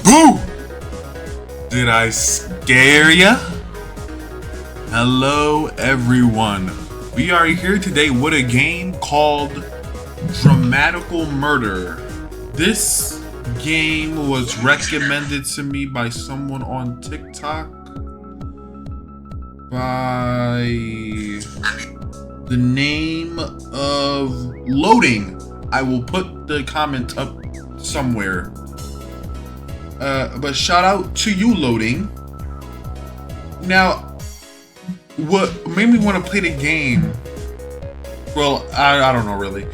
Boo! Did I scare ya? Hello everyone. We are here today with a game called Dramatical Murder. This game was recommended to me by someone on TikTok by the name of Loading. I will put the comment up somewhere. But shout out to you, Loading. Now, what made me want to play the game? Well, I don't know really.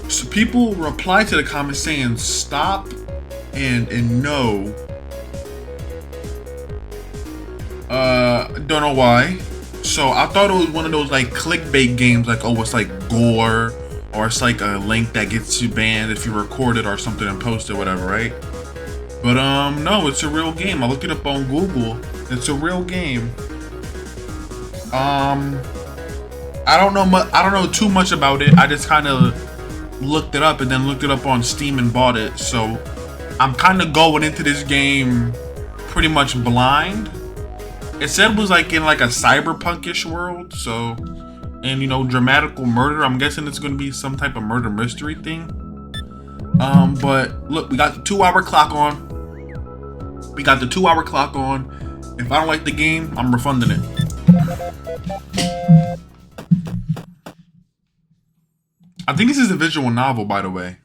So people replied to the comment saying stop and no. Don't know why. So I thought it was one of those like clickbait games, like oh it's like gore or it's like a link that gets you banned if you record it or something and post it, whatever, right? But no, it's a real game. I looked it up on Google. It's a real game. I don't know too much about it. I just kind of looked it up and then looked it up on Steam and bought it. So I'm kind of going into this game pretty much blind. It said it was like in like a cyberpunkish world. So, and you know, dramatical murder. I'm guessing it's going to be some type of murder mystery thing. But look, we got the 2-hour clock on. If I don't like the game, I'm refunding it. I think this is a visual novel, by the way.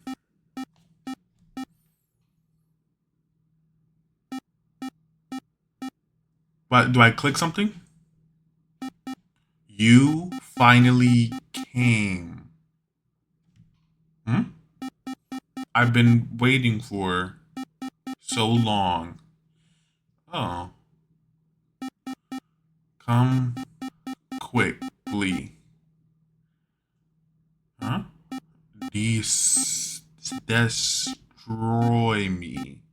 What, do I click something? You finally came. I've been waiting for so long. Oh. Come quickly. Huh? Destroy me.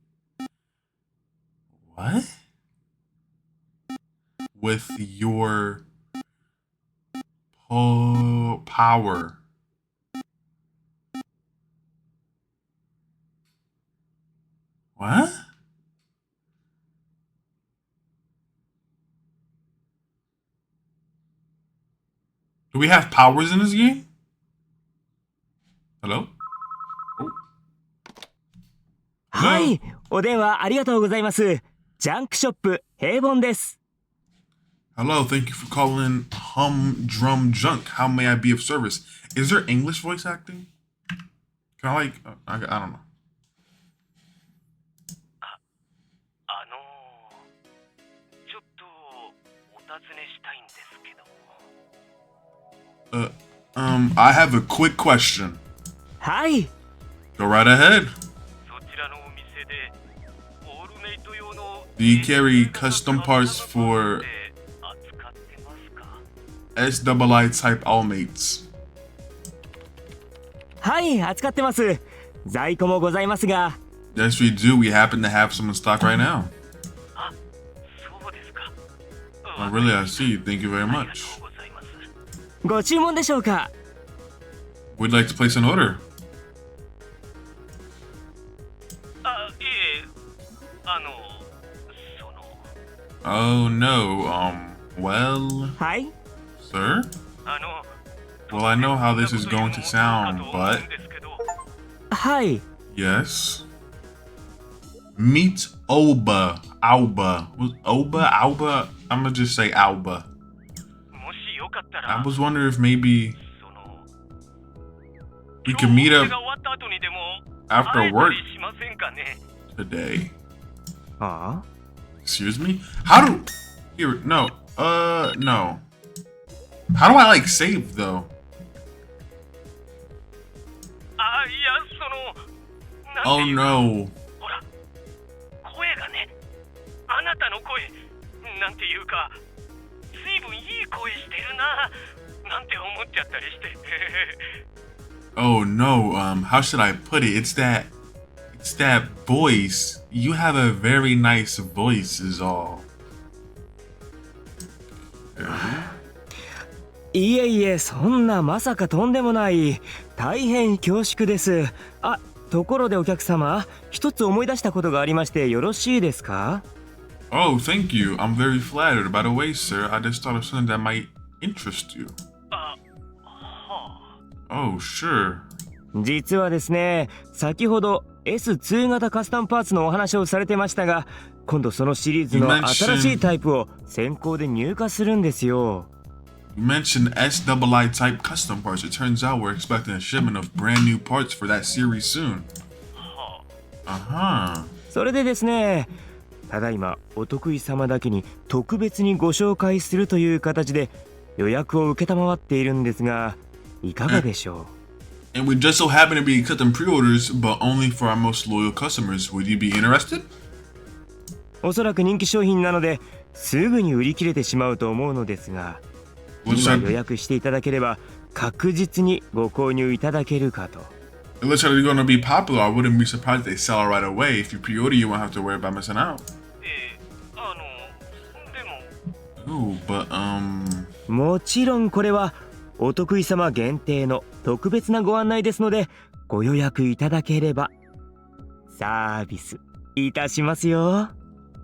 What? With your power. What? Do we have powers in this game? Hello? Oh. Hello? はい、お電話ありがとうございます。ジャンクショップ平凡です。Hello, thank you for calling Humdrum Junk. How may I be of service? Is there English voice acting? Can I like, I don't know. I have a quick question. はい。 Go right ahead. Do you carry custom parts for SII type Allmates? はい、扱ってます。在庫もございますが。Yes, we do. We happen to have some in stock right now. Oh, really? I see. Thank you very much. ご注文でしょうか? We'd like to place an order. Oh no, well... Hi? Sir? Well, I know how this is going to sound, but... Hi. Yes? Meet Oba. Alba. Was Oba? Alba? I'm gonna just say Alba. I was wondering if maybe... we could meet up after work today. Excuse me? How do... Here, no. No. How do I, like, save, though? Oh, no. Oh, no. How should I put it? It's that voice. You have a very nice voice is all. いえいえ、そんなまさかとんでもない。大変恐縮です。あ、ところでお客様、一つ思い出したことがありましてよろしいですか？ Oh, thank you. I'm very flattered. By the way, sir, I just thought of something that might interest you. Oh, sure. 実はですね、先ほど S2 型カスタムパーツのお話をされてましたが、今度そのシリーズの新しいタイプを先行で入荷するんですよ。You mentioned SII type custom parts. It turns out we're expecting a shipment of brand new parts for that series soon. Uh-huh. それでですね、ただいまお得意様だけに特別にご紹介するという形で予約を承っているんですが、いかがでしょう？ And we just so happen to be accepting pre-orders, but only for our most loyal customers. Would you be interested? おそらく人気商品なのですぐに売り切れてしまうと思うのですが、今予約していただければ確実にご購入いただけるかと。It looks like they're going to be popular. I wouldn't be surprised if they sell right away. If you pre-order, you won't have to worry about missing out. Ooh, but もちろんこれはお得意様限定の特別なご案内ですので、ご予約いただければサービスいたしますよ。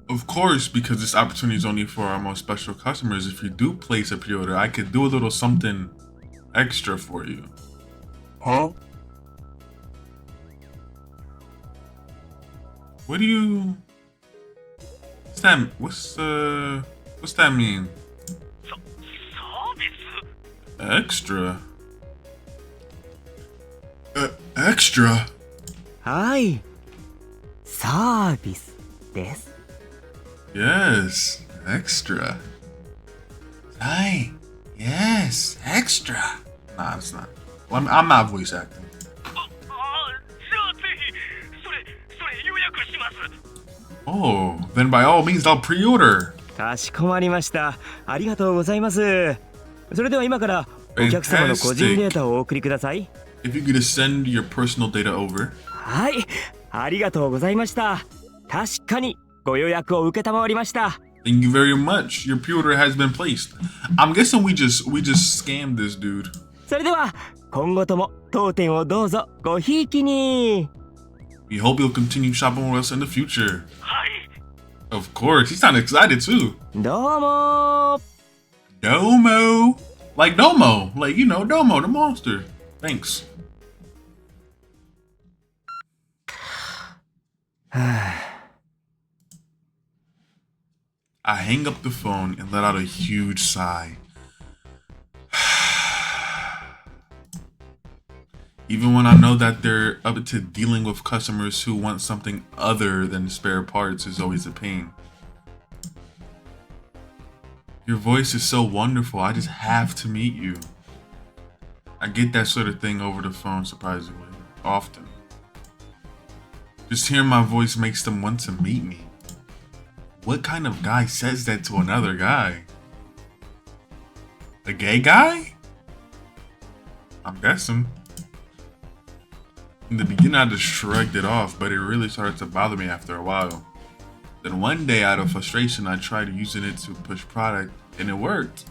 of course, because this opportunity is only for our most special customers. If you do place a pre-order, I could do a little something extra for you. Huh? What do you? What's that mean? Extra? Extra? はい、サービスです。Yes, extra. Hi, yes, extra. Nah, it's not. Well, I'm not voice acting. Oh, then by all means, I'll pre-order. かしこまりました。ありがとうございます。それでは今からお客様の個人データをお送りください。If you could just send your personal data over. はい、ありがとうございました。確かにご予約を承りました。Thank you very much. Your pre-order has been placed. I'm guessing we just scammed this dude. それでは今後とも当店をどうぞごひいきに。We hope you'll continue shopping with us in the future. Of course, he sounded excited too. どうも。 Domo. Like Domo. Like, you know, Domo, the monster. Thanks. I hang up the phone and let out a huge sigh. Even when I know that they're up to dealing with customers who want something other than spare parts is always a pain. Your voice is so wonderful, I just have to meet you. I get that sort of thing over the phone surprisingly, often. Just hearing my voice makes them want to meet me. What kind of guy says that to another guy? A gay guy? I'm guessing. In the beginning, I just shrugged it off, but it really started to bother me after a while. Then one day, out of frustration, I tried using it to push product, and it worked.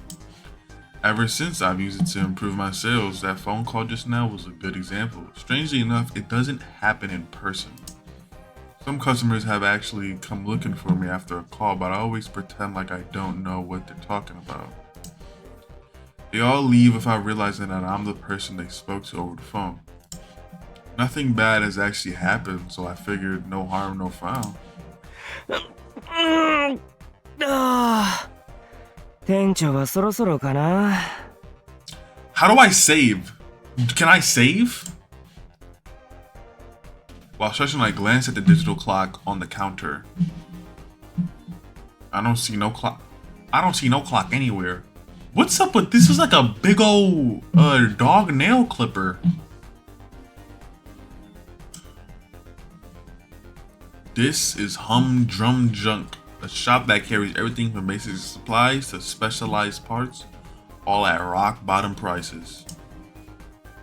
Ever since, I've used it to improve my sales. That phone call just now was a good example. Strangely enough, it doesn't happen in person. Some customers have actually come looking for me after a call, but I always pretend like I don't know what they're talking about. They all leave without realizing that I'm the person they spoke to over the phone. Nothing bad has actually happened, so I figured no harm, no foul. 店長はそろそろかな。 How do I save? Can I save? While stretching, I glance at the digital clock on the counter. I don't see no clock. I don't see no clock anywhere. What's up with this? Is like a big old dog nail clipper. This is Humdrum Junk, a shop that carries everything from basic supplies to specialized parts, all at rock bottom prices.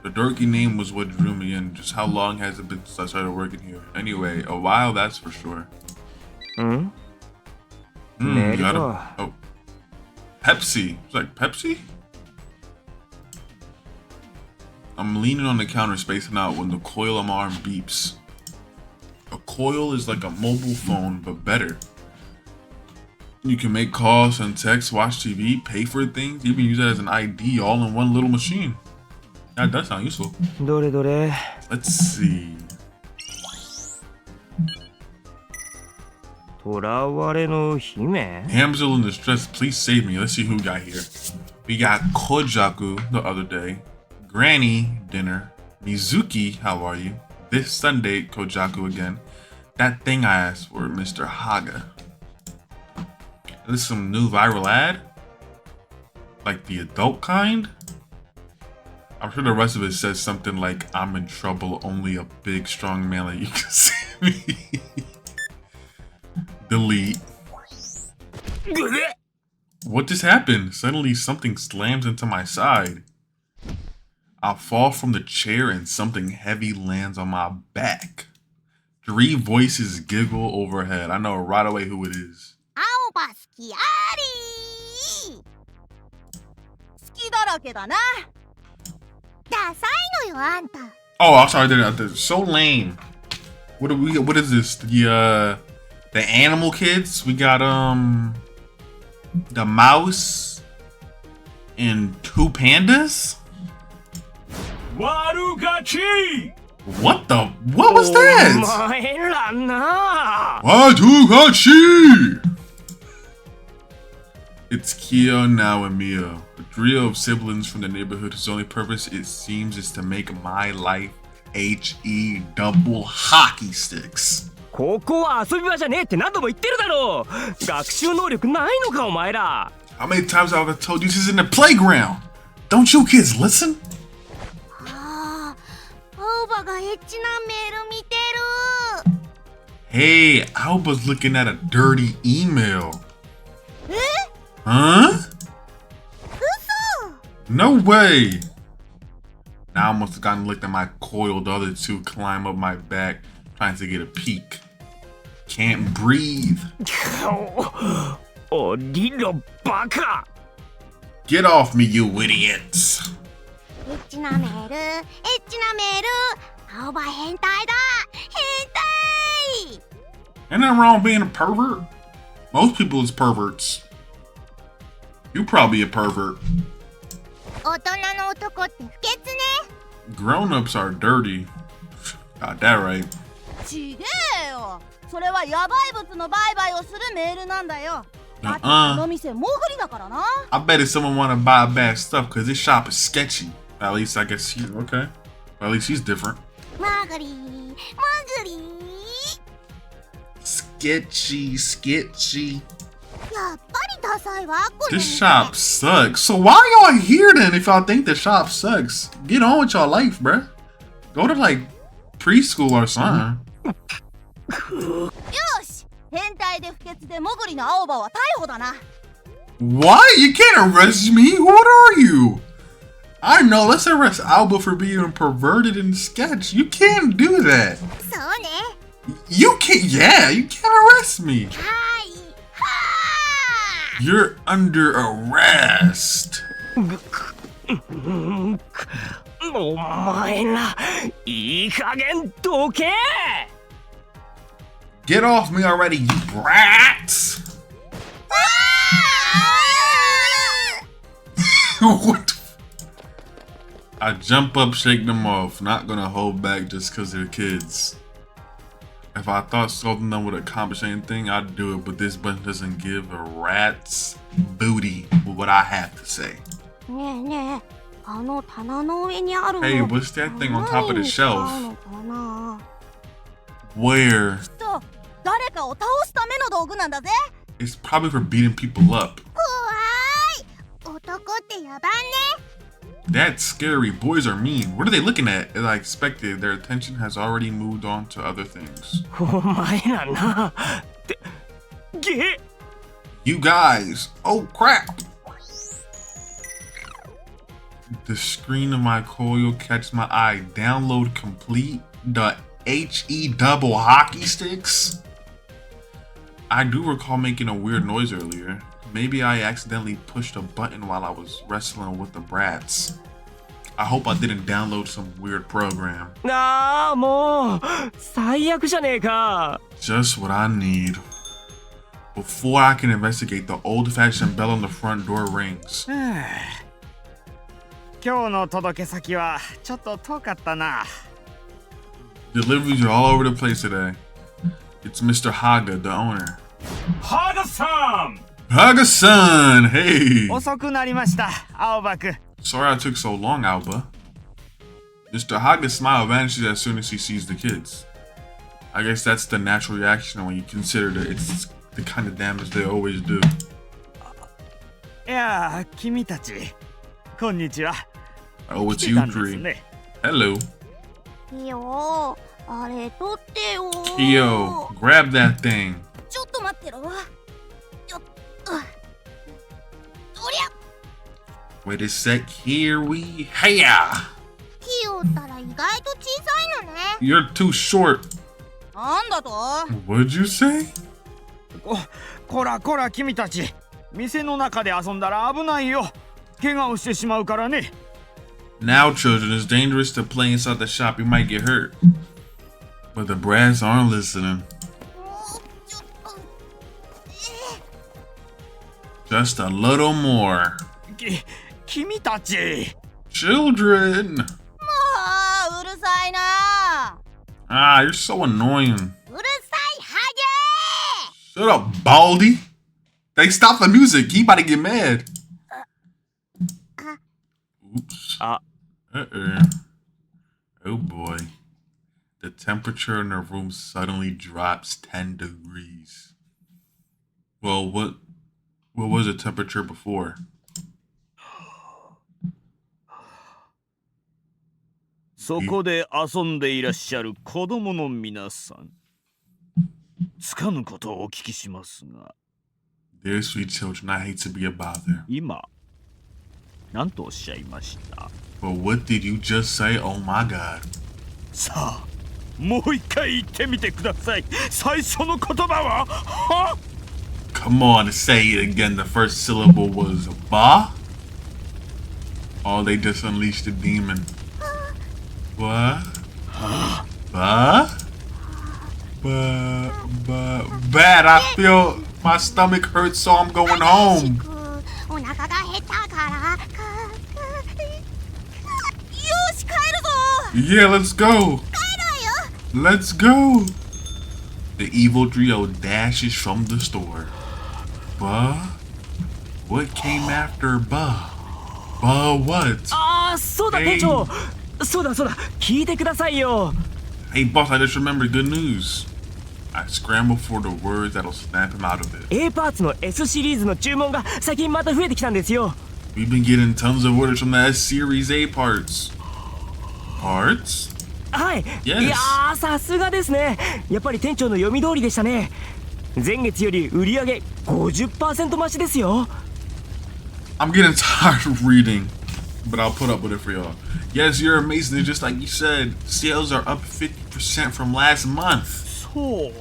The dorky name was what drew me in. Just how long has it been since I started working here? Anyway, a while, that's for sure. Hmm? You got oh. Pepsi. It's like Pepsi? I'm leaning on the counter spacing out when the coil alarm beeps. Coil is like a mobile phone, but better. You can make calls, send texts, watch TV, pay for things, even use it as an ID all in one little machine. That does sound useful. どれどれ Let's see. 囚われの姫 Damsel in distress, please save me. Let's see who we got here. We got Kojaku the other day, Granny dinner, Mizuki, how are you? This Sunday, Kojaku again. That thing I asked for, Mr. Haga. This is some new viral ad? Like the adult kind? I'm sure the rest of it says something like, I'm in trouble, only a big strong man like you can see me. Delete. What just happened? Suddenly something slams into my side. I fall from the chair and something heavy lands on my back. 3 voices giggle overhead. I know right away who it is. 青葉好きあり好きだらけだなダサいのよあんた Oh, I'm sorry. They're so lame. What is this? The animal kids? We got the mouse and 2 pandas? Warugachi! What was that? お前らな Warugachi! It's Kia, Now, and Mia, a trio of siblings from the neighborhood whose only purpose, it seems, is to make my life HE double hockey sticks. ここは遊び場じゃねえって何度も言ってるだろう学習能力ないのかお前ら How many times have I told you this is in the playground? Don't you kids listen? ああ青葉がエッチなメール見てる Hey, Alba's looking at a dirty email. え Huh? 嘘 No way. Now I must have gotten looked at my coil. The other 2 climb up my back, trying to get a peek. Can't breathe. おりろバカ Get off me, you idiots. エッチなメールエッチなメール青葉変態だ変態 Ain't nothing wrong with being a pervert. Most people is perverts. You probably a pervert. 大人の男って不潔ね Grown-ups are dirty. Got that right. ちげえよそれはヤバい物の売買をするメールなんだよだってこの店もぐりだからな I bet if someone want to buy bad stuff because this shop is sketchy. At least I guess he's okay. Or at least he's different. もぐりもぐり Sketchy. やっぱりダサいわこの This 店 shop sucks. So why y'all here then if y'all think the shop sucks? Get on with y'all life, bruh. Go to like preschool or something. よし変態で不潔でもぐりの青葉は逮捕だな What? You can't arrest me. What are you? I know. Let's arrest Alba for being perverted and sketch. You can't do that. そうね You can't. Yeah, you can't arrest me. はいは You're under arrest. お前らいい加減どけ Get off me already, you brats. What the I jump up, shake them off. Not gonna hold back just cause they're kids. If I thought scolding them would accomplish anything, I'd do it, but this bunch doesn't give a rat's booty with what I have to say. ねえねえあの棚の上にあるの Hey, what's that thing on top of the shelf? 何に使うのかな Where? きっと誰かを倒すための道具なんだぜ It's probably for beating people up. 怖い男ってやばんね That's scary. Boys are mean. What are they looking at? As I expected, their attention has already moved on to other things. お前らなってゲ You guys! Oh crap! The screen of my coil catches my eye. Download complete. The HE double hockey sticks? I do recall making a weird noise earlier. Maybe I accidentally pushed a button while I was wrestling with the brats. I hope I didn't download some weird program. ああ、もう最悪じゃねえか。 Just what I need. Before I can investigate, the old-fashioned bell on the front door rings. 今日の届け先はちょっと遠かったな。 Deliveries are all over the place today. It's Mr. Haga, the owner. ハガさん Haga-san! Hey! 遅くなりました、青葉くん。 Sorry I took so long, Alba. Mr. Haga's smile vanishes as soon as he sees the kids. I guess that's the natural reaction when you consider that it's the kind of damage they always do. いや、君たち、こんにちは。 Oh, it's 来て you たんです three. ね。 Hello. いいよ、あれ取ってよ。 Yo, grab that thing. ちょっと待ってろ。よっ、そりゃ。 Wait a sec, here we... Hiya! キヨったら意外と小さいのね。 You're too short. なんだと？ What'd you say? こらこら君たち、店の中で遊んだら危ないよ。怪我をしてしまうからね。 Now, children, it's dangerous to play inside the shop. You might get hurt. But the brass aren't listening. ちょっと。 Just a little more. 君たち。 Children! ああ、うるさいな。 Ah, you're so annoying. うるさいハ Shut up, Baldy. They stop the music. He about to get mad. Oops. Uh-oh. Oh boy. The temperature in the room suddenly drops 10 degrees. Well, what was the temperature before? そこで遊んでいらっしゃる子供の皆さん。つかぬことをお聞きしますが。 Dear sweet children, I hate to be a bother. 今、何とおっしゃいました？ But what did you just say? Oh my god. さあ、もう一回言ってみてください。最初の言葉は？は？ Come on, say it again. The first syllable was ba. Oh, they just unleashed a demon. What? Ba? Bad. I feel my stomach hurts, so I'm going ゲ。 home. お腹が減ったから。よし、帰るぞ。 Yeah, let's go. 帰るわよ。 Let's go. The evil trio dashes from the store. Ba? What came after ba? Ba what? ああ、そうだ店長。そうだ聞いてくださいよ。 Hey boss, I just remembered good news. I scramble for the words that'll snap him out of it. A パーツの S シリーズの注文が最近また増えてきたんですよ。 We've been getting tons of orders from the S Series A parts. Parts? はい。 Yes. いやー、さすがですね。やっぱり店長の読み通りでしたね。前月より売り上げ 50% 増しですよ。 I'm getting tired of reading, but I'll put up with it for y'all. Yes, you're amazing. It's just like you said. Sales are up 50% from last month. そう。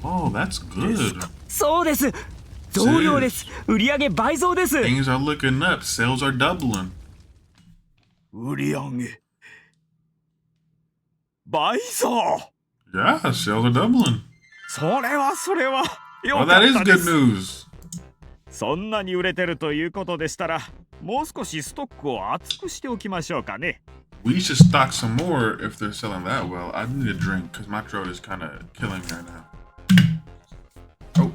Oh, that's good. そうです。増量です。売り上げ倍増です。 Things are looking up. Sales are doubling. 売り上げ。倍増。 Yeah, sales are doubling. それはよ Well, か that っ is たで good す。 news. そんなに売れてるということでしたら、もう少しストックを厚くしておきましょうかね。 We should stock some more if they're selling that well. I need a drink because my throat is kind of killing me right now. Oh.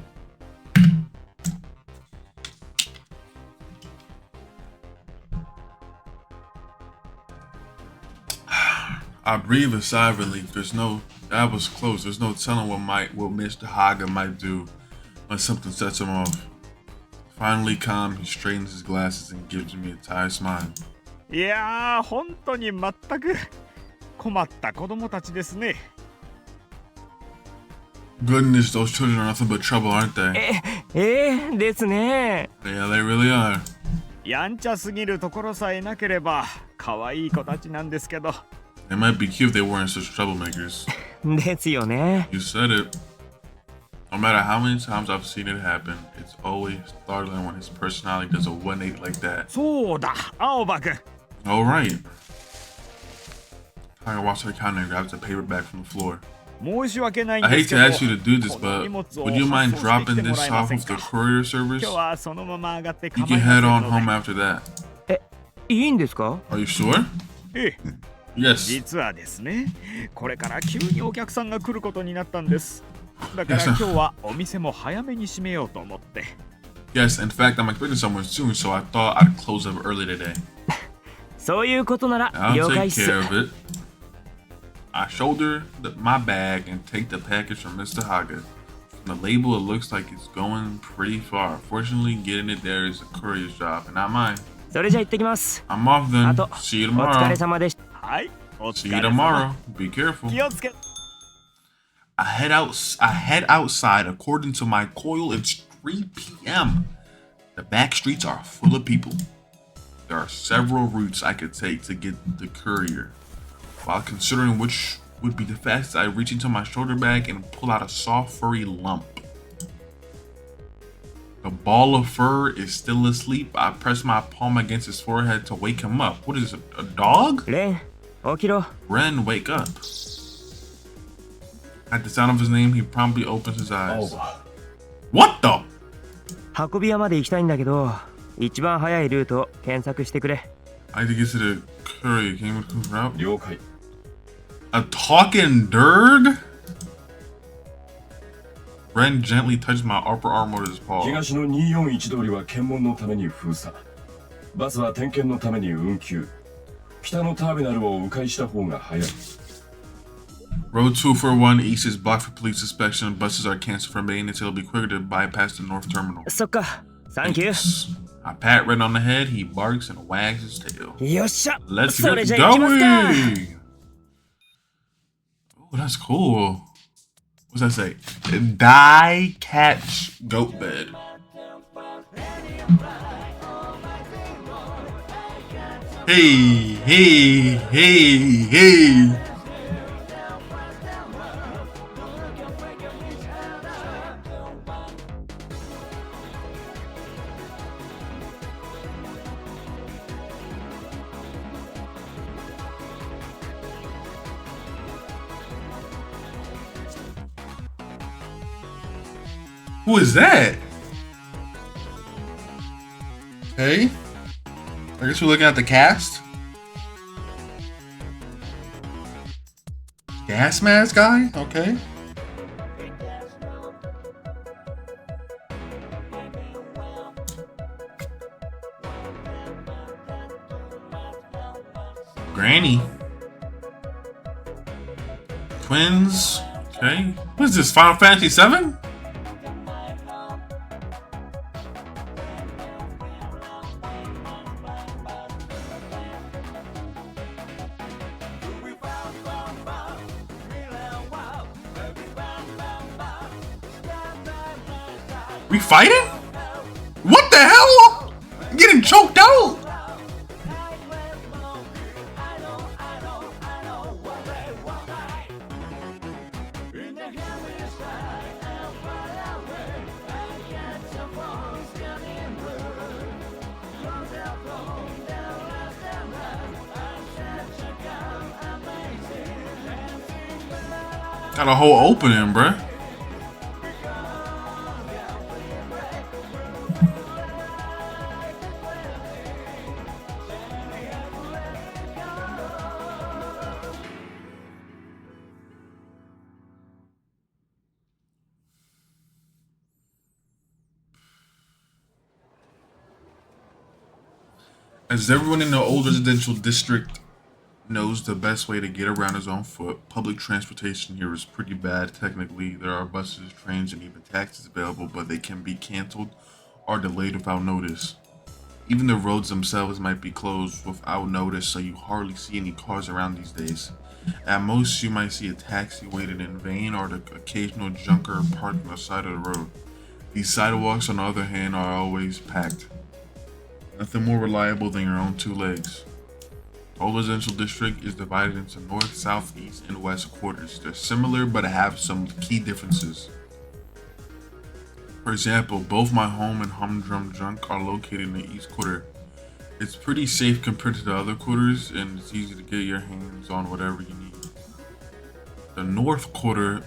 I breathe a sigh of relief. That was close. There's no telling what Mr. Haga might do when something sets him off. Finally calm, he straightens his glasses and gives me a tired smile. いやー、本当に全く困った子供たちですね。 Goodness, those children are nothing but trouble, aren't they? ですね。 Yeah, they really are. やんちゃすぎるところさえなければ可愛い子たちなんですけど。 They might be cute if they weren't such troublemakers. ですよね。 You said it. No matter how many times I've seen it happen, it's always startling when his personality does a 180 like that. そうだ、青葉くん。 All right. Tiger walks to the counter and grabs the paper bag from the floor. 申し訳ないん I で hate すけ to ど ask you to do this, この荷 but 物を would you mind 発送してき dropping ても this らえま off せん with the か courier service? 今日はそのまま上がって You 構い can ませ head ん on の home で after that. いいんですか？ Are you sure? ええ Yes. 実はですねこれから急にお客さんが来ることになったんですだから Yes, 今日はお店も早めに閉めようと思って Yes, in fact, I'm expecting someone soon, so I thought I'd close up early today. そういうことなら I'll 了 take 解っす。 care of it. I shoulder my bag and take the package from Mr. Haga. From the label, it looks like it's going pretty far. Fortunately, getting it there is a courier's job, and not mine. それじゃ行ってきます。 I'm off then. あと See you お疲れ tomorrow. 様でした。はいお See 疲 you れ様 tomorrow. Be careful. 気をつけ I head outside. According to my coil, it's 3 p.m. The back streets are full of people. There are several routes I could take to get the courier. While considering which would be the fastest, I reach into my shoulder bag and pull out a soft, furry lump. The ball of fur is still asleep. I press my palm against his forehead to wake him up. What is it, a dog? レン、起きろ。 Ren, wake up. At the sound of his name, he promptly opens his eyes. What the? 運び屋まで行きたいんだけど、一番早いルートを検索してくれ。I need to get to the courier. Can you move out? 了解 A talking Durg? Ren gently touches my upper arm with his paw. 東の241通りは検問のために封鎖バスは点検のために運休北のターミナルを迂回した方が早い Road 241 East is blocked for police inspection. Buses are canceled for maintenance. It'll be quicker to bypass the north terminal. そっか、サンキュー。 I pat Ren on the head. He barks and wags his tail. よっしゃ、 Let's それ get じゃ行きますか。 going. Oh, that's cool. What's that say? Die catch goat bed. Hey, hey, hey, hey. Who is that? Hey, I guess we're looking at the cast. Gas mask guy? Okay. Granny. Twins. Okay. What is this? Final Fantasy 7? We fighting? What the hell? I'm getting choked out. Got a whole opening, bruh. As everyone in the old residential district knows, the best way to get around is on foot. Public transportation here is pretty bad. Technically, there are buses, trains, and even taxis available, but they can be canceled or delayed without notice. Even the roads themselves might be closed without notice, so you hardly see any cars around these days. At most, you might see a taxi waiting in vain or the occasional junker parked on the side of the road. These sidewalks, on the other hand, are always packed. Nothing more reliable than your own two legs. The whole residential district is divided into north, south, east, and west quarters. They're similar but have some key differences. For example, both my home and Humdrum Junk are located in the east quarter. It's pretty safe compared to the other quarters, and it's easy to get your hands on whatever you need. The North Quarter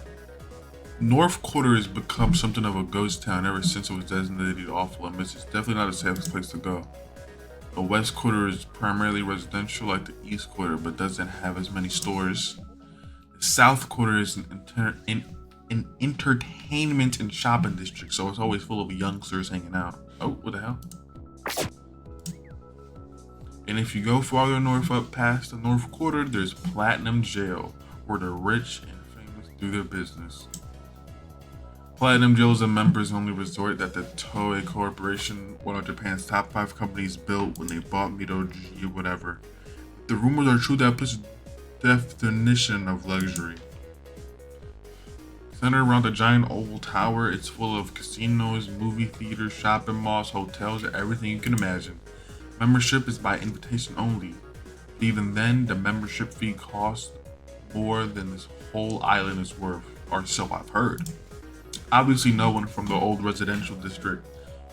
has become something of a ghost town ever since it was designated off limits. It's definitely not a safe place to go. The West Quarter is primarily residential like the East Quarter, but doesn't have as many stores. The South Quarter is an entertainment and shopping district, so it's always full of youngsters hanging out. Oh, what the hell? And if you go farther north up past the North Quarter, there's Platinum Jail, where the rich and famous do their business. Platinum Jail is a members-only resort that the Toei Corporation, one of Japan's top 5 companies, built when they bought Midoji or whatever. If the rumors are true, that puts a definition of luxury. Centered around the giant oval tower, it's full of casinos, movie theaters, shopping malls, hotels, and everything you can imagine. Membership is by invitation only. Even then, the membership fee costs more than this whole island is worth, or so I've heard. Obviously, no one from the old residential district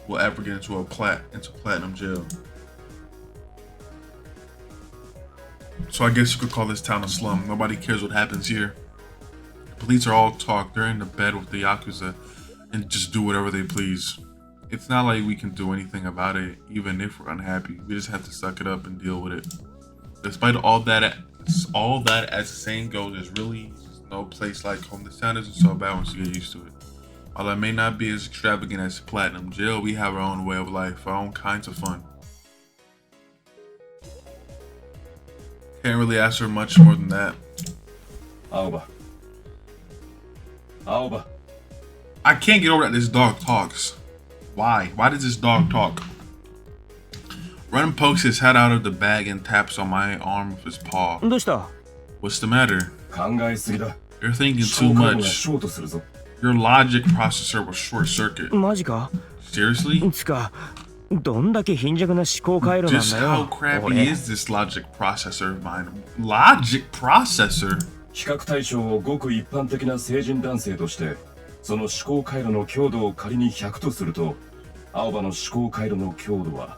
will ever get into Platinum Jail. So I guess you could call this town a slum. Nobody cares what happens here. The police are all talk. They're in the bed with the Yakuza and just do whatever they please. It's not like we can do anything about it, even if we're unhappy. We just have to suck it up and deal with it. Despite all that, as the saying goes, there's really no place like home. This town isn't so bad once you get used to it. While it may not be as extravagant as Platinum Jail, we have our own way of life, our own kinds of fun. Can't really ask for much more than that. Aoba. I can't get over that this dog talks. Why? Why does this dog talk? Ren pokes his head out of the bag and taps on my arm with his paw. どうした What's the matter? 考えすぎだ。 You're thinking 消 too 化炉が much. ショートするぞ。 Your logic processor will short circuit. マジか Seriously? つかどんだけ貧弱な思考回路なん Just だ how よ crappy 俺 is this logic processor of mine? Logic processor? 比較対象をごく一般的な成人男性として、その思考回路の強度を仮に100とすると、青葉の思考回路の強度は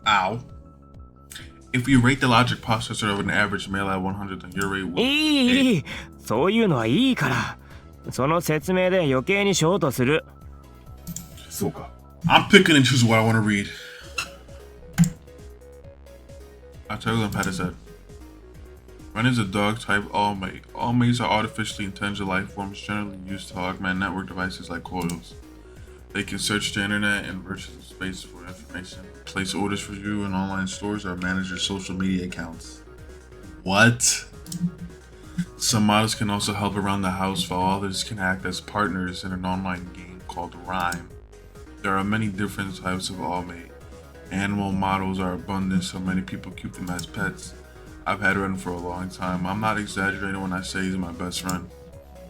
Ow. If you rate the logic processor of an average male at 100, then your rate will... いいそういうのはいいからその説明で余計にショートするそうか。 I'm picking and choosing what I want to read. I'll tell you what Pat said. Ren is a dog type all mate. All mates are artificially intelligent life forms generally used to augment network devices like coils. They can search the internet and virtual space for information, place orders for you in online stores, or manage your social media accounts. What? Some models can also help around the house, while others can act as partners in an online game called Rhyme. There are many different types of all-mate. Animal models are abundant, so many people keep them as pets. I've had Ren for a long time. I'm not exaggerating when I say he's my best friend.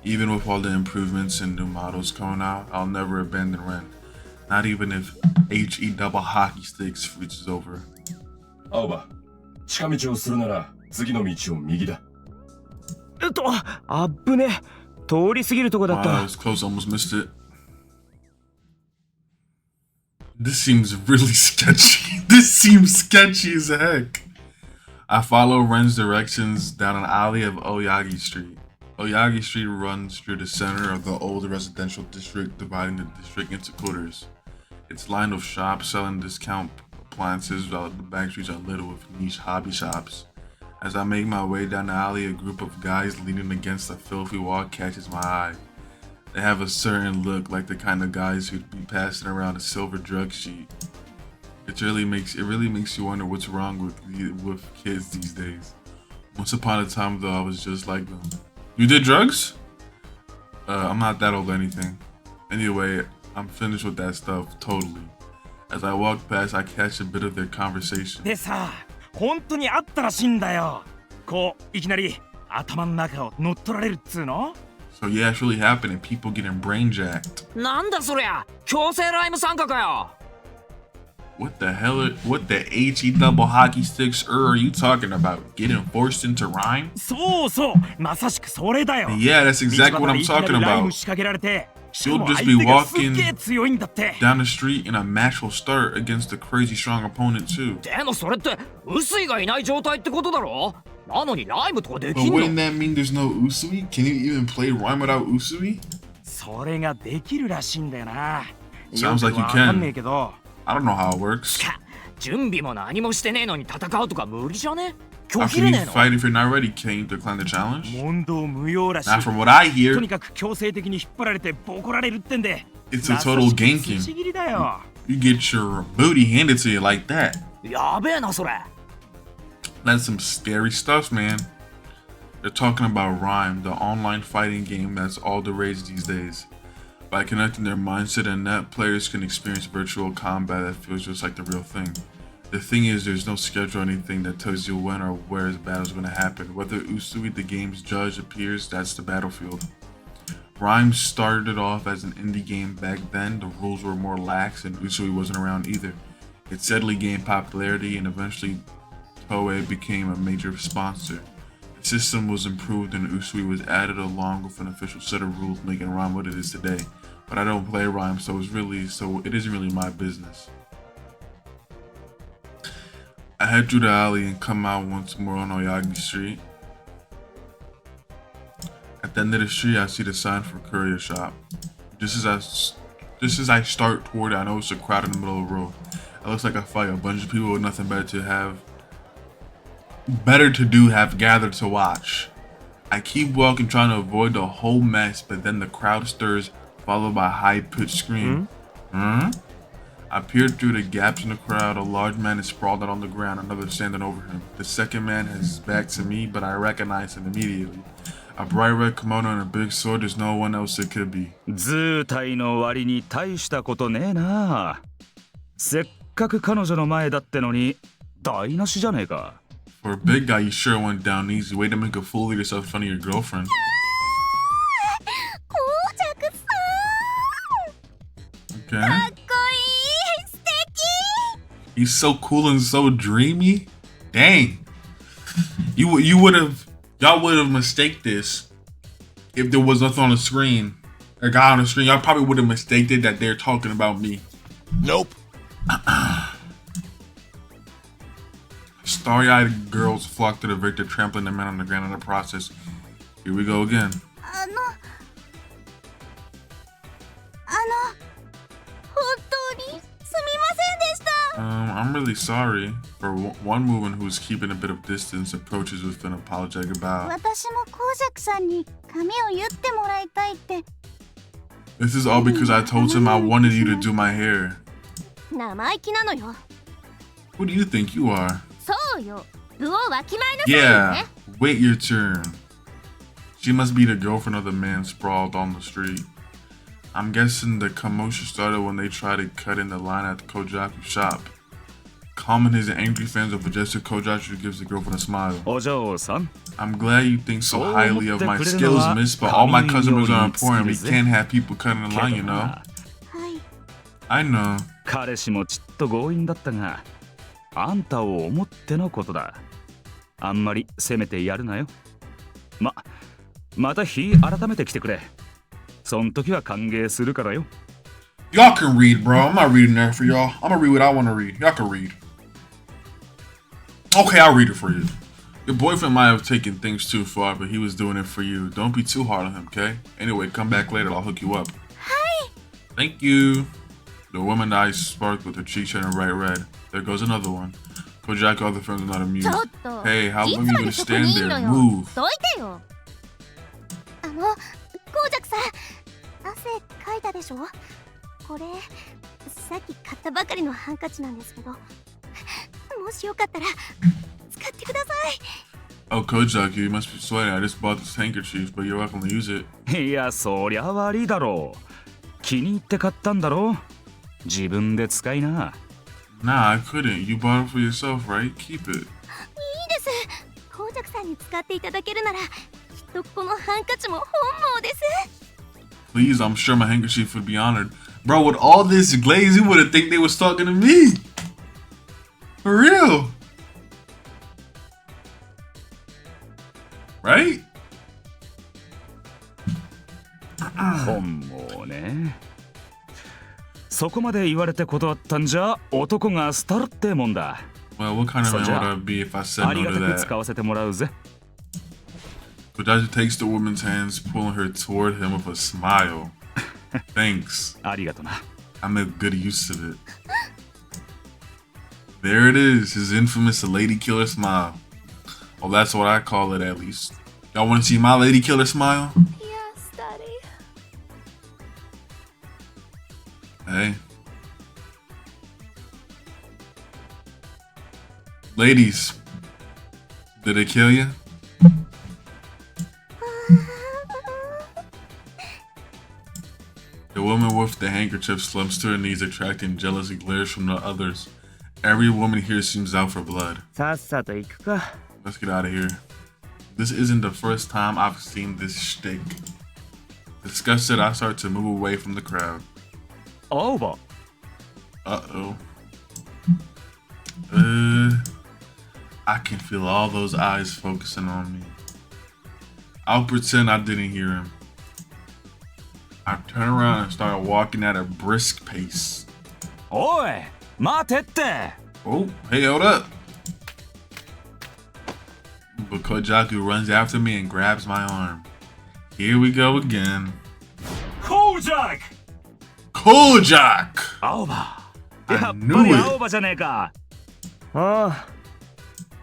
Even with all the improvements and new models coming out, I'll never abandon Ren. Not even if HE double hockey sticks reaches over. 青葉、近道をするなら次の道を右だ。あっぶね通り過ぎるとこだっ Wow, た that was close, almost missed it. This seems really sketchy. This seems sketchy as heck. I follow Ren's directions down an alley of Oyagi Street. Oyagi Street runs through the center of the old residential district, dividing the district into quarters. It's lined with shops selling discount appliances, while the back streets are littered with niche hobby shops. As I make my way down the alley, a group of guys leaning against a filthy wall catches my eye. They have a certain look like the kind of guys who'd be passing around a silver drug sheet. It really makes you wonder what's wrong with kids these days. Once upon a time, though, I was just like them. You did drugs? I'm not that old or anything. Anyway, I'm finished with that stuff, totally. As I walk past, I catch a bit of their conversation. でさ、本当にあったらしいんだよ。こういきなり頭の中を乗っ取られるっつうの。So yeah, it's really happening. People getting brain jacked. なんだそりゃ、強制ライム参加かよ。What the hell? What the HE double hockey sticks are you talking about? Getting forced into rhyme? そうそうまさしくそれだよ Yeah, that's exactly what I'm 道端 talking でいきなりライム about. 仕掛けられてしか You'll も just 相 be 手がすっ walking げえ強いんだって down the street and a match will start against a crazy strong opponent too. でもそれって臼井がいない状態ってことだろなのにライムとかで But きんの wouldn't that mean there's no Usui? Can you even play rhyme without Usui? それができるらしいんだよな Sounds like you よくわかん can. ねえけど I don't know how it works. 準備も何もしてねえのに戦うとか無理じゃね How 拒否 can れ you ねえの fight if you're not ready? Can you decline the challenge? 問答無用らしい Not from what I と hear. にかく強制的に引っ張られてボコられるってんで It's a total 筋 ganking. 切りだよ You get your booty handed to you like that. やべえなそれ That's some scary stuff, man. They're talking about Rhyme, the online fighting game that's all the rage these days. By connecting their mindset and net, players can experience virtual combat that feels just like the real thing. The thing is, there's no schedule or anything that tells you when or where the battle's going to happen. Whether Usui, the game's judge, appears, that's the battlefield. Rhyme started off as an indie game back then. The rules were more lax and Usui wasn't around either. It steadily gained popularity and eventually Toei became a major sponsor. The system was improved and Usui was added along with an official set of rules making Rhyme what it is today. But I don't play Rhyme, so it isn't really my business. I head through the alley and come out once more on Oyagi Street. At the end of the street, I see the sign for courier shop. Just as I start toward it, I notice a crowd in the middle of the road. It looks like a fight. A bunch of people with nothing better to do have gathered to watch. I keep walking, trying to avoid the whole mess, but then the crowd stirs, followed by a high-pitched scream. I peer through the gaps in the crowd. A large man is sprawled out on the ground, another standing over him. The second man has his back to me, but I recognize him immediately. A bright red kimono and a big sword, there's no one else it could be. 図体の割に大したことねえな。せっかく彼女の前だってのに台無しじゃねえか。 For a big guy, you sure went down easy. Way to make a fool of yourself in front of your girlfriend. こうじゃくさ Okay. んかっこいい素敵 He's so cool and so dreamy. Dang. Y'all would have mistaked this if there was nothing on the screen. A guy on the screen, y'all probably would have mistaked it that they're talking about me. Nope. Starry-eyed girls flock to the victor, trampling the man on the ground in the process. Here we go again. 本当にすみませんでした I'm really sorry. For one woman who's keeping a bit of distance approaches with an apologetic bow. 私もコウジャクさんに髪を結ってもらいたいって This is all because I told him I wanted you to do my hair. 生意気なのよ Who do you think you are? そうよ部をわきまえなさいよ Yeah, ね wait your turn. She must be the girlfriend of the man sprawled on the street. I'm guessing the commotion started when they tried to cut in the line at the Kojaku shop. Calming his angry fans of majestic Kojaku gives the girlfriend a smile. お嬢さん。 I'm glad you think so highly of my skills, miss, but all my customers are important. We can't have people cutting the line, you know? はい I know. 彼氏もちっと強引だったが、あんたを思ってのことだ。あんまり責めてやるなよ。また日改めて来てくれ。そん時は歓迎するからよ。Y'all can read, bro. I'm not reading that for y'all. I'm gonna read what I want to read. Y'all can read. Okay, I'll read it for you. Your boyfriend might have taken things too far, but he was doing it for you. Don't be too hard on him, okay? Anyway, come back later. I'll hook you up. Hi. Thank you. The woman's eyes sparked with her cheeks turning bright red. There goes another one. Kojak, other friends are not amused. ちょっと Hey, how い long つ are ま you で gonna そこに stand いんの there? よ Move. どいてよコウジャクさん汗かいたでしょこれさっき買ったばかりのハンカチなんですけどもしよかったら使ってください Oh, Kojak, you must be sweating. I just bought this handkerchief, but you're welcome to use it. いや、そりゃ悪いだろう。気に入って買ったんだろう。自分で使いな。Nah, I couldn't. You bought it for yourself, right? Keep it. いいですコウジャクさんに使っていただけるならきっとこのハンカチも本望です Please, I'm sure my handkerchief would be honored. Bro, with all this glaze, you wouldn't think they was talking to me. For real. Right? 本望ね。そこまで言われて断ったんじゃ男が廃るってもんだ。 Well, what kind of man would I be if I said あり no が to たく that? 使わせてもらうぜ。 Kojaku takes the woman's hands, pulling her toward him with a smile. Thanks. ありがとな。 I make good use of it. There it is, his infamous lady killer smile. Well, that's what I call it at least. Y'all want to see my lady killer smile? Yes, Daddy. Hey. Ladies, did it kill you? The woman with the handkerchief slumps to her knees, attracting jealous glares from the others. Every woman here seems out for blood. さっさと行くか。 Let's get out of here. This isn't the first time I've seen this shtick. Disgusted, I start to move away from the crowd. 青葉。 Uh-oh. I can feel all those eyes focusing on me. I'll pretend I didn't hear him. I turn around and start walking at a brisk pace. おい待てって。 Oh, hey, hold up. But Kojaku runs after me and grabs my arm. Here we go again. コージャック Kojak! 青葉。 I やっぱ knew り it. 青葉じゃねえか。ああ、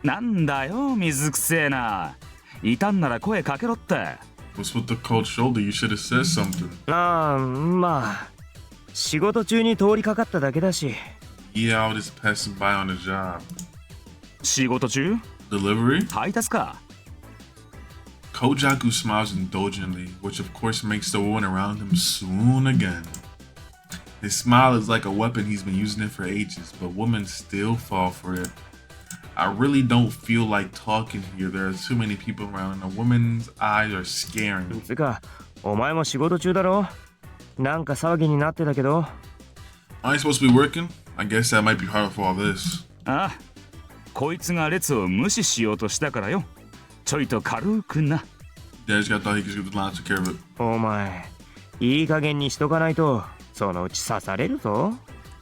なんだよ水くせえな。いたんなら声かけろって。 What's with the cold shoulder? You should have said something. ああ、まあ。仕事中に通りかかっただけだし。 Yeah, I was just passing by on the job. 仕事中 Delivery? 配達か。 Kojaku smiles indulgently, which of course makes the woman around him swoon again. His smile is like a weapon, he's been using it for ages, but women still fall for it. I really don't feel like talking here. There are too many people around, and a woman's eyes are scaring me. つか、お前も仕事中だろ。なんか騒ぎになってたけど。Aren't you supposed to be working? I guess that might be hard for all this. ああ、こいつが列を無視しようとしたからよ。ちょいと軽くな。 Dad just got thought he could get the line to care of it. お前、いい加減にしとかないと、そのうち刺されるぞ。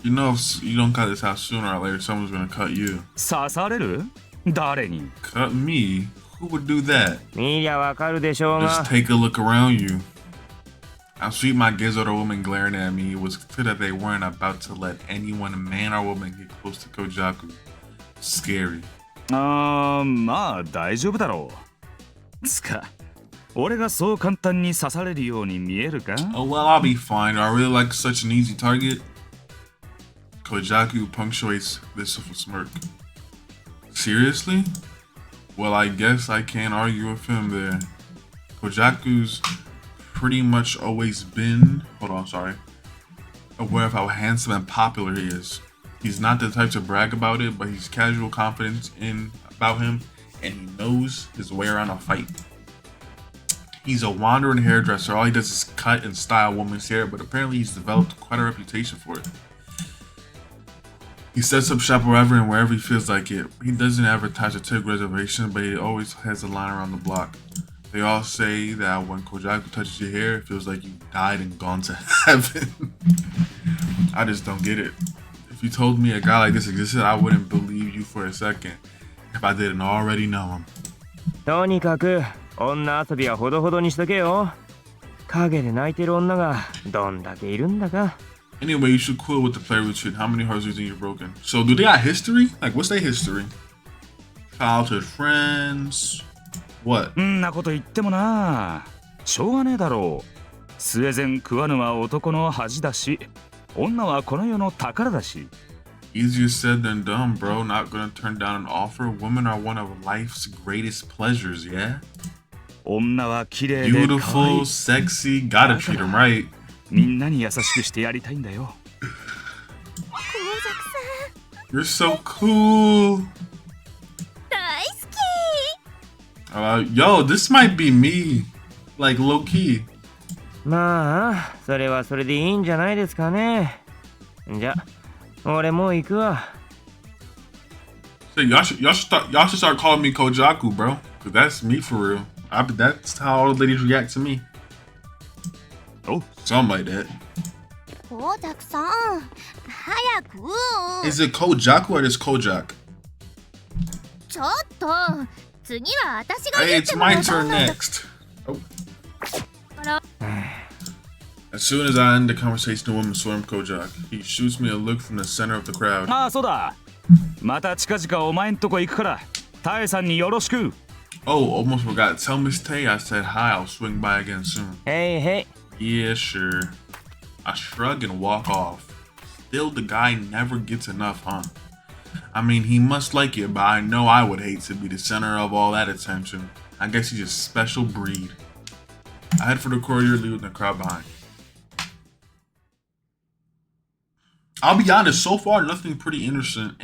You know, if you don't cut this out sooner or later, someone's gonna cut you. 刺される誰に Cut me? Who would do that? 見りゃわかるでしょう Just が。 take a look around you. I sweep my gaze at a woman glaring at me. It was clear that they weren't about to let anyone, man or woman, get close to Kojaku. Scary. ああ、まあ大丈夫だろう。つか、俺がそう簡単に刺されるように見えるか Oh well, I'll be fine. Do I really like such an easy target? Kojaku punctuates this with a smirk. Seriously? Well, I guess I can't argue with him there. Kojaku's pretty much always been, aware of how handsome and popular he is. He's not the type to brag about it, but he's casual confidence about him, and he knows his way around a fight. He's a wandering hairdresser. All he does is cut and style women's hair, but apparently he's developed quite a reputation for it. He sets up shop wherever and wherever he feels like it. He doesn't advertise or take reservations, but he always has a line around the block. They all say that when Kojaku touches your hair, it feels like you died and gone to heaven. I just don't get it. If you told me a guy like this existed, I wouldn't believe you for a second if I didn't already know him. とにかく、女遊びはほどほどにしとけよ。影で泣いてる女がどんだけいるんだか。Anyway, you should quit with the play routine. How many hearts do you think you've broken? So, do they got history? Like, what's their history? Childhood friends? What? んなこと言ってもな。しょうがねえだろう。スウェゼン食わぬは男の恥だし、女はこの世の宝だし。Easier said than done, bro. Not gonna turn down an offer. Women are one of life's greatest pleasures, yeah? 女は綺麗で可愛い Beautiful, sexy, gotta treat them right. みんなに優しくしてやりたいんだよ。You're so cool. 大好き Yo, this might be me. Like, low key. まあ、それはそれでいいんじゃないですかね。じゃ、俺もう行くわ。Y'all should start calling me Kojaku, bro. Cause that's me for real. That's how all the ladies react to me. Oh. Something like that. コウジャクさん早く Is it Kojaku or is Kojak? ちょっと次は私が Hey, 言っ it's ても my どう turn なんだ next. Oh. As soon as I end the conversation, the woman swarmed Kojak. He shoots me a look from the center of the crowd. ああそうだ。また近々お前んとこ行くからタエさんによろしく。 Oh, almost forgot. Tell Miss Tay I said hi. I'll swing by again soon. へいへい Yeah, sure. I shrug and walk off. Still, the guy never gets enough, huh? I mean, he must like it, but I know I would hate to be the center of all that attention. I guess he's a special breed. I head for the corridor, leaving the crowd behind. I'll be honest, so far nothing pretty interesting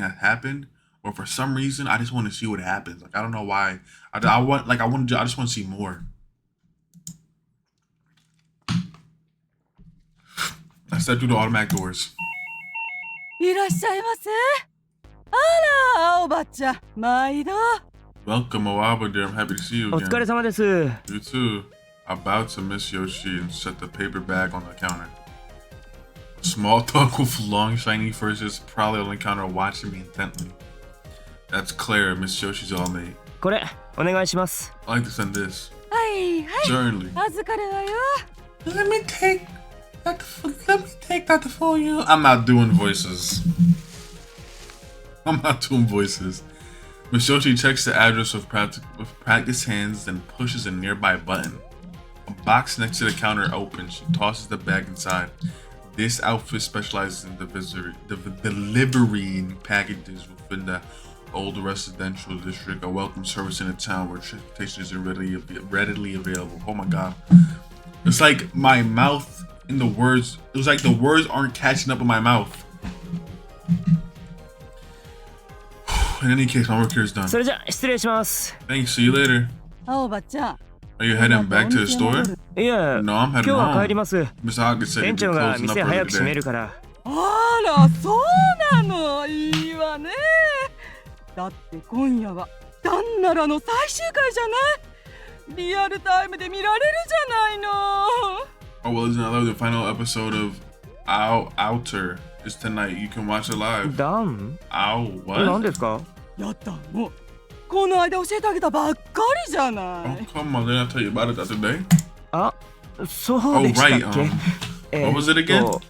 has happened, or for some reason I just want to see what happens. Like I don't know why. I just want to see more. I step through the automatic doors. いらっしゃいませ。あら、青葉ちゃん、毎度。 Welcome, Awaba, dear. I'm happy to see you お疲 again. れ様です。 You too. I bowed to Miss Yoshi and set the paper bag on the counter. A small dog with long, shiny fur is probably on the counter watching me intently. That's Claire, Miss Yoshi's all mate. これお願いします。 I like to send this. はいはい、 Certainly. 預かるわよ。 Let me take that for you. I'm not doing voices. I'm not doing voices. Miss Yoshi checks the address with practiced hands, then pushes a nearby button. A box next to the counter opens. She tosses the bag inside. This outfit specializes in delivering packages within the old residential district, a welcome service in a town where transportation is readily available. Oh my god. It's like my mouth in the words, it was like the words aren't catching up in my mouth. In any case, my work here is done. それじゃ失礼します。 Thanks, see you later. 青葉ちゃん。 Are you heading back to the store? いや、 No, I'm 今 heading 日は帰り home. ます。 Mr. Hoggett said 店 he'd be 長が closing up 店 early 早く閉め today. るから。あら、そうなの。いいわね。だって今夜は旦那らの最終回じゃない。リアルタイムで見られるじゃないの。 Oh, well, isn't that the final episode of Outer is tonight? You can watch it live. ダン Ow, 何 what? ですか？やったの。この間教えてあげたばっかりじゃな Oh, い。 come on, didn't I tell you about it the other day? あ、そう Oh, でしたっ right. け？ What was it again?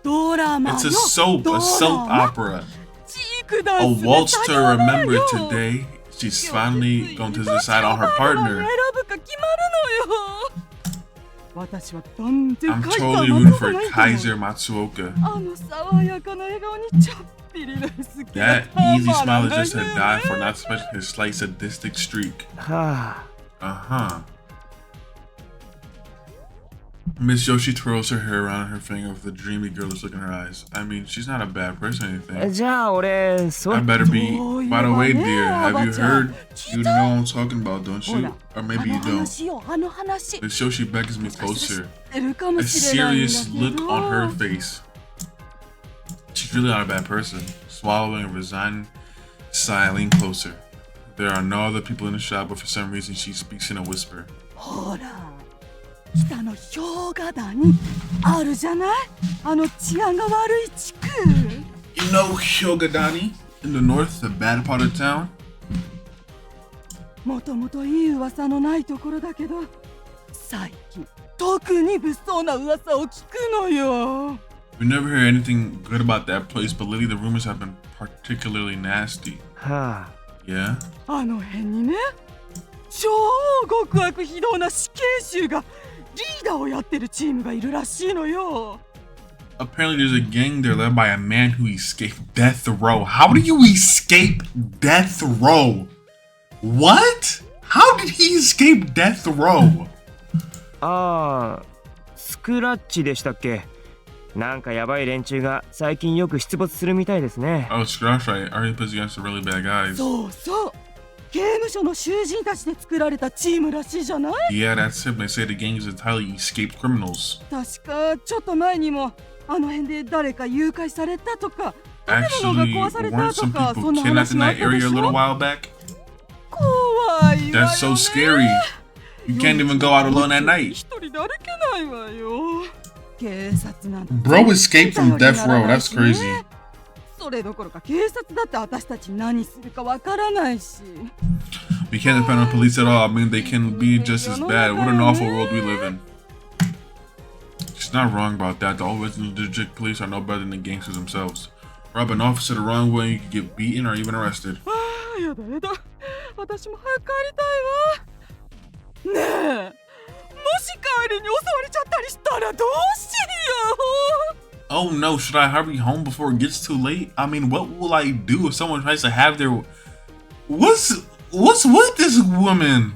ドラマよ。 It's a soap ドラマ opera. チークダ A ンスで waltz さ to よなら remember よ。 today. She's finally going to decide on her partner. 選ぶか決まるのよ。私は断然 I'm カイザー totally 松 rooting 岡 for がいいと思う Kaiser Matsuoka. あの爽やかな笑顔にちょっぴりの好き That easy smile is just a die for not to mention his slight sadistic streak. はあ。 Uh-huh. Miss Yoshi twirls her hair around her finger with a dreamy girlish look in her eyes. I mean, she's not a bad person or anything. じゃあ俺そ I better be. そういう By the way, わね dear, have you おばちゃん heard? You know what I'm talking about, don't ほ you? ら Or あ maybe の you don't. 話よあの話 Miss Yoshi beckons me closer. 知るかも A しれないんだ serious け look ど on her face. She's really not a bad person. Swallowing a resigned sigh, I lean closer. There are no other people in the shop, but for some reason she speaks in a whisper. ほら北の氷河谷あるじゃないあの治安が悪い地区 You know Hyogadani? In the north, the bad part of town? もともといい噂のないところだけど最近特に物騒な噂を聞くのよ We never hear anything good about that place, but lately the rumors have been particularly nasty. はあ。 Yeah? あの辺にね超極悪非道な死刑囚がリーダーをやってるチームがいるらしいのよ Apparently there's a gang there led by a man who escaped death row. How do you escape death row? What? How did he escape death row? ああ、スクラッチでしたっけ？なんかやばい連中が最近よく出没するみたいですね。 Oh, Scratch right. Already plays against the really bad guys. そうそう刑務所の囚人たちで作られたチームらしいじゃない Yeah, that's it. They say the gang is entirely escaped criminals. 確かちょっと前にもあの辺で誰か誘拐されたとか Actually, weren't some people kidnapped in that area a little while back? 怖いわよね。 That's so scary. You can't even go out alone at night. 一人で歩けないわよ。警察なんて Bro escaped from death row. That's crazy. それどころか警察だって私たち何するかわからないし。 We can't depend on police at all. I mean, they can be just as bad. What an awful world we live in. She's not wrong about that. The original district police are no better than the gangsters themselves. Rob an officer the wrong way, you could get beaten or even arrested. ああ、やだやだ。私も早く帰りたいわ。ねえ、もし帰りに襲われちゃったりしたらどうしよう。 Oh no, should I hurry home before it gets too late? I mean, what will I do if someone tries to have their... What's with this woman?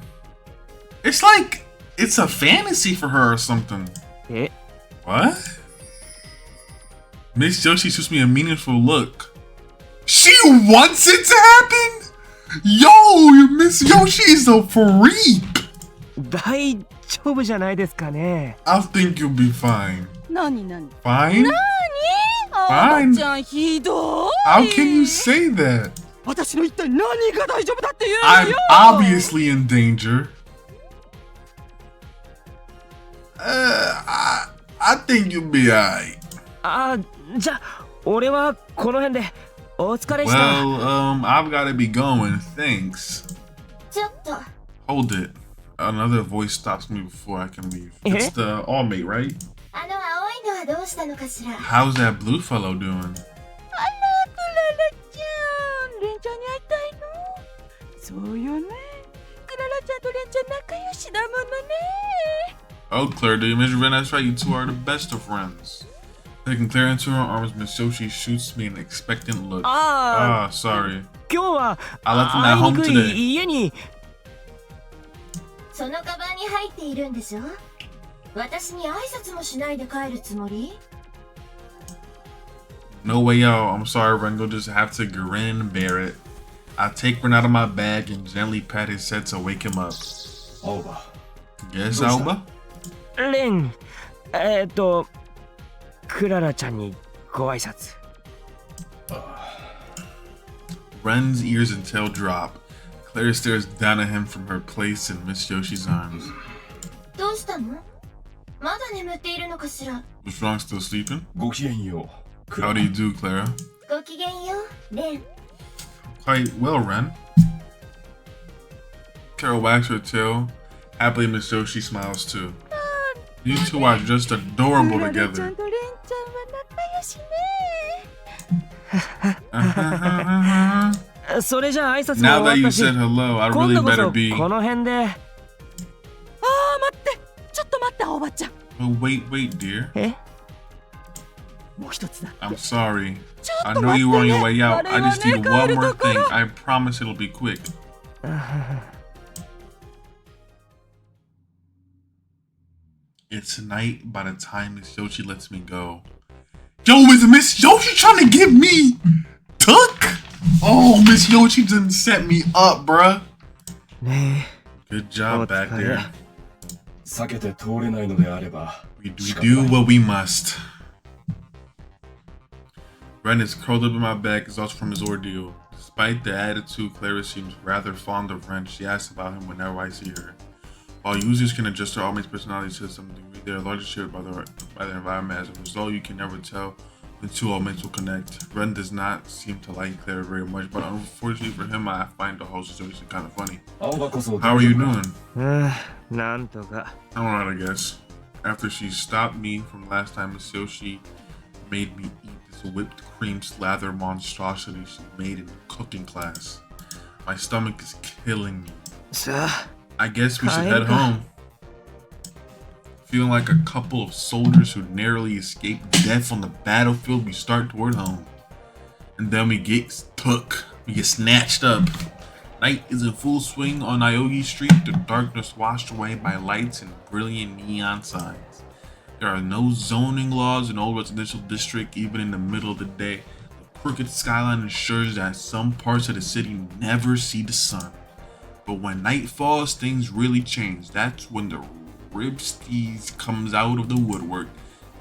It's like it's a fantasy for her or something. Eh? What? Miss Yoshi shoots me a meaningful look. She wants it to happen? Yo, Miss Yoshi is a freak. 大丈夫じゃないですかね。 I think you'll be fine. 何 Fine? あーちゃんひどい。 How can you say that? 私の一体何が大丈夫だって言う I'm のよ。 obviously in danger. I think you'll be alright. あー、じゃあ俺はこの辺でお疲れした。 Well, I've gotta be going. Thanks. ちょっと Hold it. Another voice stops me before I can leave. It's the all-mate, right? あの青いのはどうしたのかしら。 How's that blue fellow doing? あら、クララちゃん、レンちゃんに会いたいの。そうよね。クララちゃんとレンちゃん仲良しだものね。 Oh, Claire, do you miss Ren? That's right. You two are the best of friends. Taking Claire into her arms, Miss Yoshi shoots me an expectant look. ああ、 Sorry. 今日は I left them 会 at い home にく today. い家に。そのカバンに入っているんでしょ。私に挨拶もしないで帰るつもり？ No way out. I'm sorry, Ren. You'll just have to grin and bear it. I take Ren out of my bag and gently pat his head to wake him up. 青葉 Yes, どうした Alba? レン、クララちゃんにご挨拶。 Ren's ears and tail drop. Claire stares down at him from her place in Miss Yoshi's arms. どうしたの？まだ眠っているのかしら。 What's wrong? Still sleeping? ごきげんようクラ How do you do, Clara? ごきげんよう、レン。 Quite well, Ren. Carol wags her tail. Happily, Miss Yoshi smiles too. You two are just adorable クララちゃ together. んとレンちゃんは仲良しね。それじゃあ挨拶も終 Now わ that っ you たし、 said hello, I 今 really 度こ better そ be. この辺で。ああ、待って、ちょっと待って、おばちゃん。 Oh, wait, dear. え？もう一つだ。 I'm sorry. ちょ I っと know 待 you っ were on て your ね。 way out. あれ I は just ね、 need 帰 one る more とこ thing. ろ。 I promise it'll be quick. It's night by the time Miss Yoshi lets me go. Yo, is Miss Yoshi trying to get me took? Oh, Miss Yoshi didn't set me up, bruh. ね Good job back there. 避けて通れないのであれば We 仕方ない do what we must. Ren is curled up in my back, exhausted from his ordeal. Despite the attitude, Clara seems rather fond of Ren. She asks about him whenever I see her. While users can adjust their all-mates personality to some degree, they are largely shaped by their environment. As a result, you can never tell when two all-mates will connect. Ren does not seem to like Clara very much, but unfortunately for him, I find the whole situation kind of funny. 青葉こそ How are you doing? なんとか。 I'm alright, I guess. After she stopped me from last time, Miss Yoshi made me eat this whipped cream slather monstrosity she made in cooking class. My stomach is killing me. さあ、 I guess we should head home. Feeling like a couple of soldiers who narrowly escaped death on the battlefield, we start toward home. And then we get snatched up. Night is in full swing on Aogi Street, the darkness washed away by lights and brilliant neon signs. There are no zoning laws in Old Residential District, even in the middle of the day. The crooked skyline ensures that some parts of the city never see the sun. But when night falls, things really change. That's when the Ribsties comes out of the woodwork.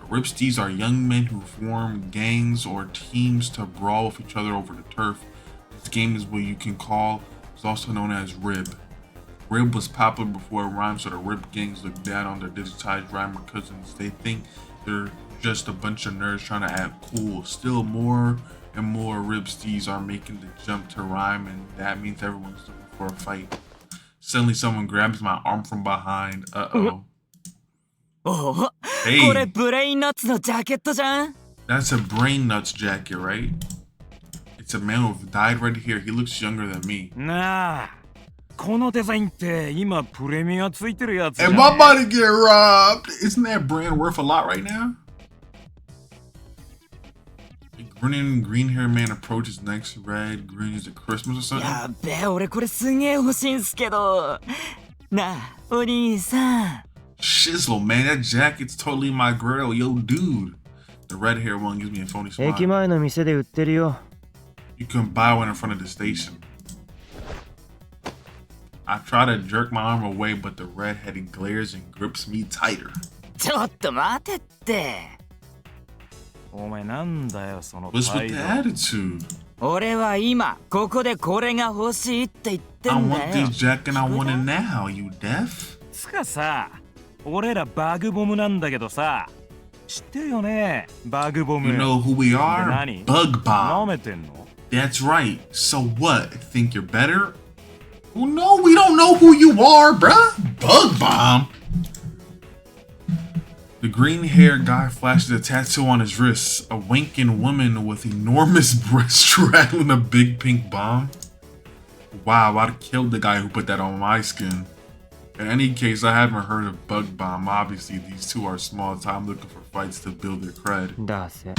The Ripstees are young men who form gangs or teams to brawl with each other over the turf. This game is what you can call, it's also known as Rib. Rib was popular before rhyme, so the Rib gangs look down on their digitized rhymer cousins. They think they're just a bunch of nerds trying to act cool. Still, more and more Ribstees are making the jump to rhyme, and that means everyone's looking for a fight. Suddenly, someone grabs my arm from behind. Uh-oh. おお、 Hey. これブレインナッツのジャケットじゃん。 That's a Brain Nuts jacket, right? It's a man with dyed red hair. He looks younger than me. なあ、このデザインって今プレミアついてるやつじゃね Am I about to get robbed? Isn't that brand worth a lot right now? A grinning green hair man approaches next. Red, green, is it Christmas or something? やっべえ、俺これすげえ欲しいんすけど。なあ、お兄さん。 Shizzle, man, that jacket's totally my girl. Yo, dude. The red hair one gives me a phony 駅 smile. 前の店で売ってるよ。 You can buy one in front of the station. I try to jerk my arm away, but the redhead glares and grips me tighter. ちょっと待てって。お前なんだよその What's 態 with 度。 the attitude? 俺は今ここでこれが欲しいって言ってん I だ want よ。 this jacket. I want it now. You deaf? つかさ、俺らバグボムなんだけどさ、知ってるよね、バグボム。 You know who we are? 何？ Bug 舐 Bomb. めてんの？ That's right. So what? Think you're better? Well, no, we don't know who you are, bruh. Bug Bomb. The green-haired guy flashes a tattoo on his wrist. A winking woman with enormous breasts straddling a big pink bomb. Wow, I'd killed the guy who put that on my skin. In any case, I haven't heard of Bug Bomb. Obviously, these two are small time looking for fights to build their cred. だせ。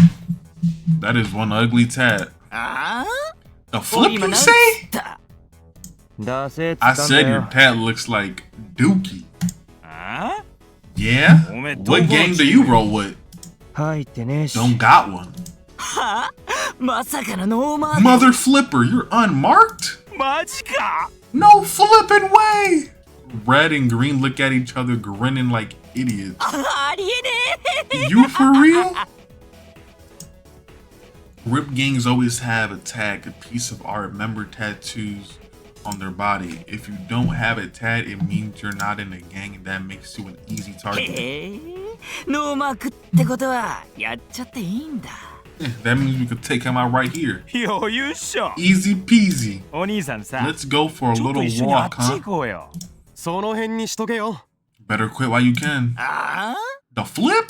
That is one ugly tat. あ The あ？ flip 今 you なんつ say? った？だせっつ I ったん said だ your よ。 tat looks like Dookie. あ Yeah? おめえどこ What の game チ do ー you ム？ roll with? 入ってねえし。 Don't got one. はあ？まさかのノーマーク。 Mother flipper, you're unmarked? マジか？ No flipping way! Red and green look at each other grinning like idiots. ありえねえ。 You for real? Rip gangs always have a tag, a piece of art, member tattoos on their body. If you don't have a tag, it means you're not in a gang, and that makes you an easy target. へえ、ノーマークってことはやっちゃっていいんだ。 That means we could take him out right here. 余裕っしょ。 Easy peasy. お兄さんさ、 Let's go for a ちょっと little 一緒にあっ walk, ち huh? 行こうよ。その辺にしとけよ。 Better quit while you can. ああ？ The flip?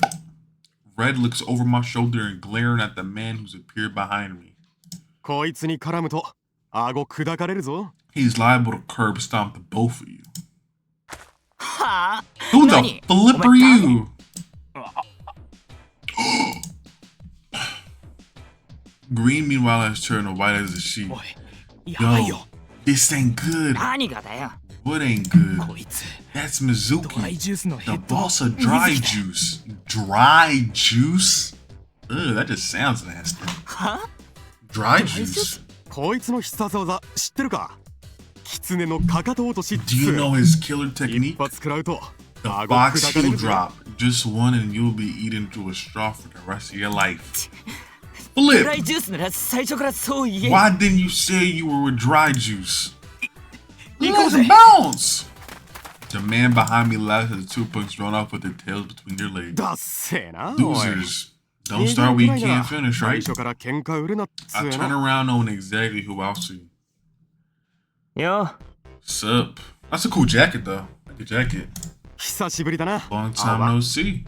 Red looks over my shoulder and glaring at the man who's appeared behind me. こいつに絡むと顎砕かれるぞ。 He's liable to curb stomp the both of you. はあ？ Who the 何？ flip are you? Green, meanwhile, has turned white as a sheet. おい、やばい Yo, よ。 this ain't good. 何がだよ。 What ain't good? こいつ、 That's ドライ Mizuki, ジュースのヘ the ッド。 boss of dry juice. Dry juice? Ugh, that just sounds nasty. は？ Dry juice? こいつの必殺技知ってるか？狐のかかと落としっ Do you know his killer 一 technique? 発食らうと The 顎 box 砕かれ heel るぞ。 drop. Just one and you'll be eaten through a straw for the rest of your life. ドラ Flip! イジュースなら最初からそう言え。 Why didn't you say you were with dry juice? 行こう Let's ぜ。 bounce! The man behind me laughs as the two punks run off with their tails between their legs. だっせーな。おい Losers. Don't start where you can't finish, 最 right? 初から喧嘩売るなっつ I ー turn な。 around knowing exactly who I'll see. よ。 Sup? That's a cool jacket though. Like a jacket. 久しぶりだな。 Long time no see.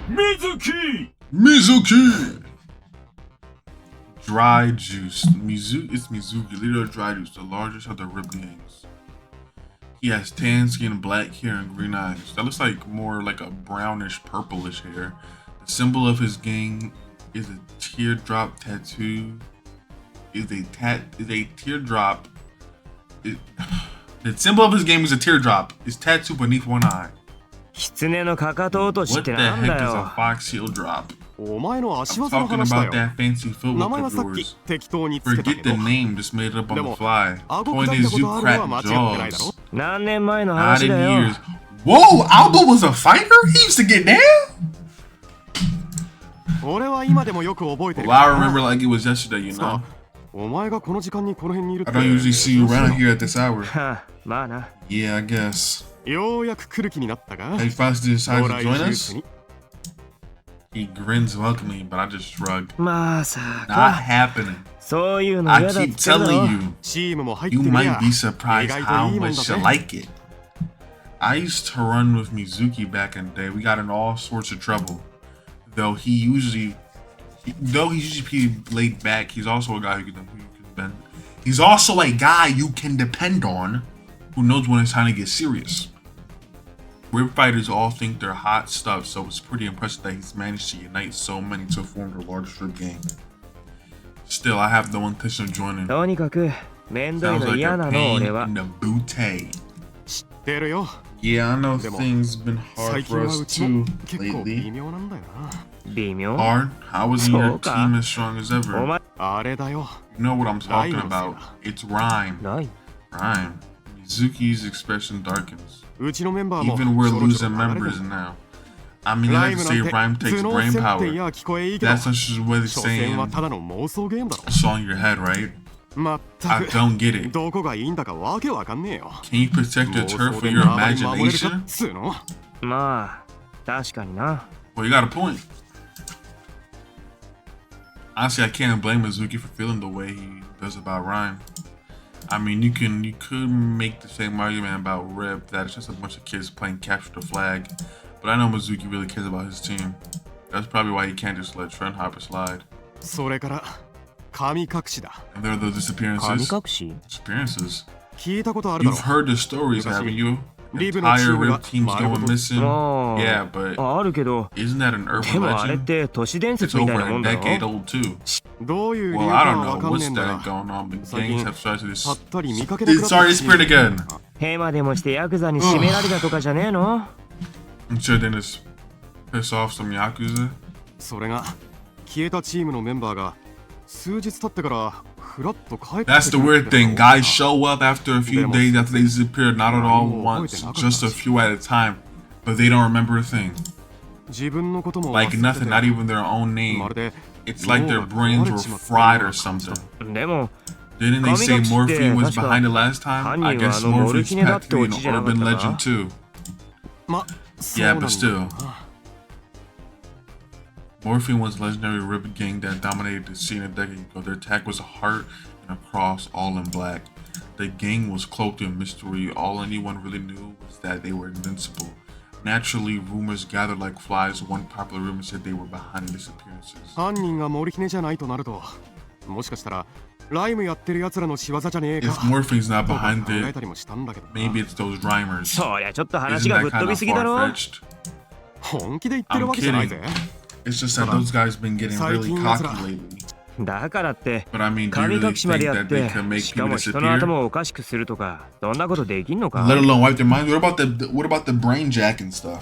水木！ Mizuki! Dry juice. It's Mizuki, leader of dry juice, the largest of the Rip gangs. He has tan skin, black hair, and green eyes. That looks like more like a brownish, purplish hair. The symbol of his gang is a teardrop tattoo. The symbol of his game is a teardrop. It's tattooed beneath one eye. 狐のかかと落としっ What て the なん heck だ is a よ。 fox heel drop? お前の足 I'm 技の talking 話だ about よ。 that fancy 名 footwork 前は of さっ yours. き適当につけた Forget け the ど。 name, just made it up on the Demo, fly. 顎 Point 砕い is た you ことあるのは crack 間違ってないだろ。 jaws. 何年前の Not 話 in だよ years.。Whoa, Alba was a fighter? He used to get down? これは今でもよく覚えてる Well, I remember like it was yesterday, you さ know. あお前がこの時間にこの辺にいるって I don't usually see you around here at this hour. はあ、まあな。 Yeah, I guess. ようやく来る気になったが Hey, Fox decides 将 to 来 join ジュー us. スに He grins welcomingly, but I just shrug. まさ Not か。 happening. そういうの I 嫌だっ keep てだろ telling you, チームも入って you みり might ゃ be 意 surprised 外 how といいもん much だ you ぜ like it. I used to run with Mizuki back in the day. We got in all sorts of trouble. Though he's usually pretty laid back, he's also a guy who can bend. He's also a guy you can depend on, who knows when it's time to get serious. Rib fighters all think they're hot stuff, so it's pretty impressive that he's managed to unite so many to form the largest rib gang. Still, I have no intention of joining. とにかく、面倒い Sounds の like 嫌 a なの pain 俺は in。the booty. 知ってるよ Yeah, I know でも things been 最 hard 近 for は us うちも too 結構微 lately. 妙なんだよな微妙。 Hard? How isn't your そうか。 team as strong as お ever? 前、あれだよ You know what I'm talking Rhyme about. です It's rhyme. ない。 Rhyme. Mizuki's expression darkens. うちのメンバーも Even we're そろそろ losing 離れる members now. I mean, you ラ like イ to ム say なん rhyme て takes 頭脳 brain 接点 power. や聞こえいいけど That's just a way of 所詮は saying ただの妄想ゲームだろ it's on your head, right? まった I く don't get it. どこがいいんだかわけわかんねえよ Can you protect your 妄 turf 想 with で your 縄張り守れるか imagination? っつうのまあ、確かにな。 Well, you got a point. Honestly, I can't blame Mizuki for feeling the way he does about rhyme. I mean, you could make the same argument about Rip that it's just a bunch of kids playing capture the flag, but I know Mizuki really cares about his team. That's probably why he can't just let Trent Hopper slide. それから神隠しだ And there are those 神 disappearances. 隠し Disappearances. 聞いたことあるだろ You've heard the stories, haven't you? Live in a Entire team Rip that- teams going missing. ああ、 Yeah, but あるけど、 isn't that an で urban もあれっ legend? て都市伝 It's 説みたい over なも a んだろ decade old too. どういう理 Well, 由 I か don't はわ know かんねえ what's んだ that が going on, but 最 gangs 近 have started ぱっ this. たり見かけなく It なった started らしい spread again. ヘマでもしてヤクザに締められたとかじゃねえの I'm sure they just piss off some yakuza. それが消えたチームのメンバーが数日経ってからフラッと帰って That's the weird thing. Guys show up after a few Demos. days after they disappear, not at all once, just a few at a time, but they don't remember a thing. 自分のことも Like 忘れて nothing, て not even their own name. まるで It's like their 脳が brains 壊れ were ちまった fried よう or な感じだ something. でも、 Didn't they say Kamigachi Morphine was って確か behind it last time? I 犯人は guess モ Morphine's ルキネだっ packed て to オ be チ an じゃなかっ urban た legend か too. まそう Yeah, なん but だ still. な Morphine was a legendary rib gang that dominated the scene a decade ago. Their attack was a heart and a cross, all in black. The gang was cloaked in mystery. All anyone really knew was that they were invincible. Naturally, rumors gathered like flies. One popular rumor said they were behind the disappearances. 犯人がモリキネじゃないとなるともしかしたらライムやってる奴らの仕業じゃねえか If Morphine's not とか behind 考え it, たりもしたんだけどな maybe it's those rhymers. そりゃちょっと話 Isn't がぶ that っ飛 kind び of すぎだろ far-fetched? 本気で言ってる I'm わけじゃない kidding. ぜ It's just that those guys been getting really cocky lately. だからって But I mean, do you 神 really 隠しまで think やっ that they て can make しか people も人の disappear? 頭をおかしくするとかそんなことできんのか Let alone wipe their minds. What about the brain jack and stuff?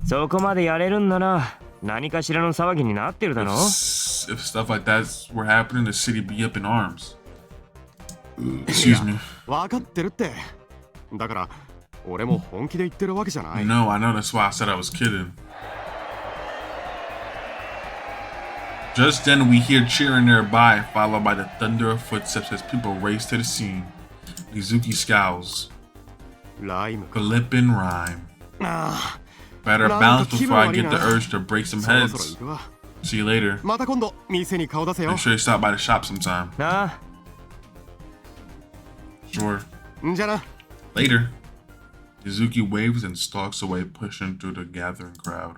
そこまでやれるんなら何かしらの騒ぎになってるだろ If stuff like that were happening, the city be up in arms. Excuse me. 分かってるってだから俺も本気で言ってるわけじゃない No, I know. That's why I said I was kidding. Just then, we hear cheering nearby, followed by the thunder of footsteps as people race to the scene. Mizuki scowls. ライム Flippin' rhyme. あ Better なん bounce か気分 before I 悪い get な the urge to break some そろそろ heads. 行くわ See you later. また今度店に顔出せよ Make sure you stop by the shop sometime. なあ Sure. んじゃな Later. Mizuki waves and stalks away, pushing through the gathering crowd.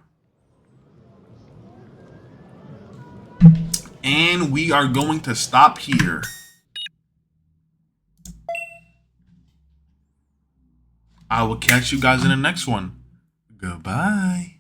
And we are going to stop here. I will catch you guys in the next one. Goodbye.